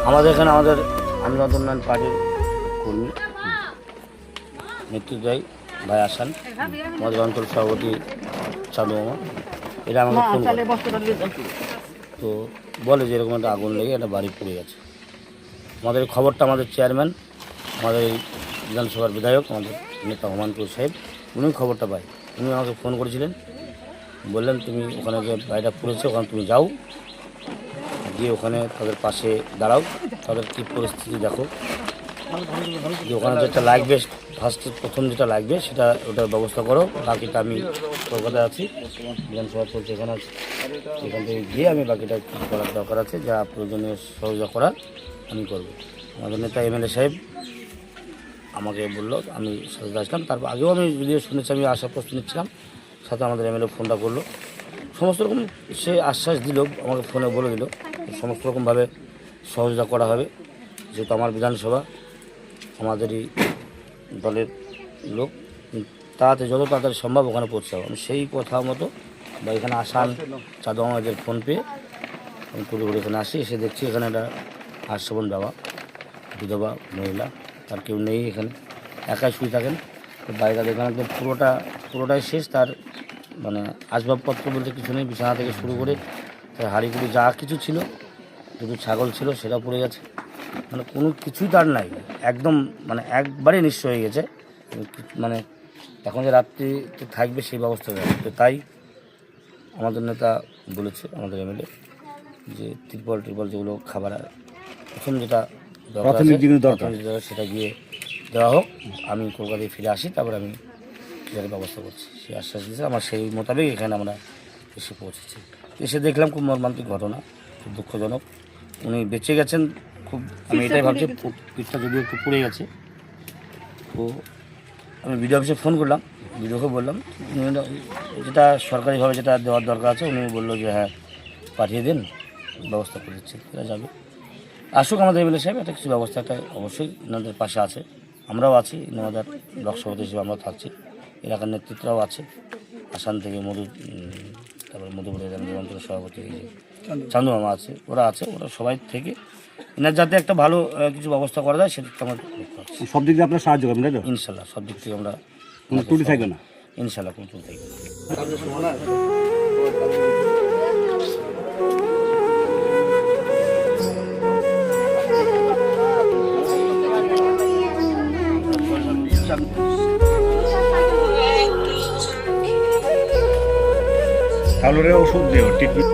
আমাদের এখানে আমাদের আন্দোলন উন্নয়ন পার্টির কর্মী নেতৃত্ব দেয় ভাই আসান, আমাদের অঞ্চল সভাপতি চালু মামা, এরা আমাকে ফোন করে তো বলে যে এরকম একটা আগুন লেগে একটা বাড়ি পড়ে গেছে। আমাদের খবরটা আমাদের চেয়ারম্যান, আমাদের এই বিধানসভার বিধায়ক, আমাদের নেতা হুমায়ুন সাহেব, উনি খবরটা পায়। উনি আমাকে ফোন করেছিলেন, বললেন তুমি ওখানে যে বাড়িটা পড়েছে ওখানে তুমি যাও, গিয়ে ওখানে তাদের পাশে দাঁড়াও, তাদের কী পরিস্থিতি দেখো, যে ওখানে যেটা লাগবে প্রথম যেটা লাগবে সেটা ওটার ব্যবস্থা করো। বাকিটা আমি কলকাতায় আছি, বিধানসভা চলছে এখানে আছি, এখান থেকে গিয়ে আমি বাকিটা কী করার দরকার আছে, যা প্রয়োজনীয় সহযোগিতা করার আমি করব। আমাদের নেতা এমএলএ সাহেব আমাকে বললো, আমি সাথে আসলাম। তারপর আগেও আমি যদিও শুনেছি, আমি আসার প্রস্তুতি নিচ্ছিলাম, সাথে আমাদের এমএলএ ফোনটা করলো, সমস্ত রকম সে আশ্বাস দিল, আমাকে ফোনে বলে দিল সমস্ত রকমভাবে সহযোগিতা করা হবে। যেহেতু আমার বিধানসভা, আমাদেরই দলের লোক, তাড়াতাড়ি যত তাড়াতাড়ি সম্ভব ওখানে পৌঁছে যাবো। আমি সেই কথা মতো বা এখানে আসান চাঁদু আমাদের ফোন পেয়ে আমি পুরোপুরি এখানে আসি, এসে দেখছি এখানে একটা আশ্রবণ বাবা, বিধবা মহিলা, তার কেউ নেই, এখানে একাই শুয়ে থাকেন। বাড়িটা দেখলাম একদম পুরোটাই শেষ, তার মানে আসবাবপত্র বলতে কিছু নেই, বিছানা থেকে শুরু করে তার হাঁড়িগুলি যা কিছু ছিল, দুটো ছাগল ছিল সেটা পড়ে গেছে, মানে কোনো কিছুই তার নাই, একদম মানে একবারে নিঃস্ব হয়ে গেছে। মানে এখন যে রাত্রিতে থাকবে সেই ব্যবস্থা তো তাই আমাদের নেতা বলেছে, আমাদের এমএলএ, যে ত্রিপল যেগুলো খাবার প্রথম যেটা দরকার সেটা গিয়ে দেওয়া হোক, আমি কলকাতায় ফিরে আসি, তারপরে আমি সেটার ব্যবস্থা করছি, সেই আশ্বাস দিয়েছে। আমার সেই মোতাবেক এখানে আমরা এসে পৌঁছেছি। এসে দেখলাম খুব মর্মান্তিক ঘটনা, খুব দুঃখজনক। উনি বেঁচে গেছেন, খুব আমি এটাই ভাবছি, পিঠটা যদিও একটু পুড়ে গেছে। তো আমি বিডিও অফিসে ফোন করলাম, বিডিওকে বললাম যেটা সরকারিভাবে যেটা দেওয়ার দরকার আছে, উনি বললো যে হ্যাঁ পাঠিয়ে দিন, ব্যবস্থা করে দিচ্ছি, এরা যাবে। আসুক আমাদের এমএলএ সাহেব, একটা কিছু ব্যবস্থা একটা অবশ্যই ইনাদের পাশে আছে, আমরাও আছি, ইনাদের ব্লক সভাপতি হিসেবে আমরাও থাকছি, এলাকার নেতৃত্বরাও আছে, আসাম থেকে তারপরে মধুপুরের অঞ্চল সভাপতি চান্দু মামা আছে, ওরা সবাই থেকে এনার যাতে একটা ভালো কিছু ব্যবস্থা করা যায় সেটা আমার সব দিক দিয়ে আপনার সাহায্য করবেন, তাই তো? ইনশাল্লাহ সব দিক থেকে আমরা কোনো ত্রুটি থাকবে না, ইনশাল্লাহ কোনো ত্রুটি থাকবে না। তাহলে ওষুধ দেওয়া ট্রিটমেন্ট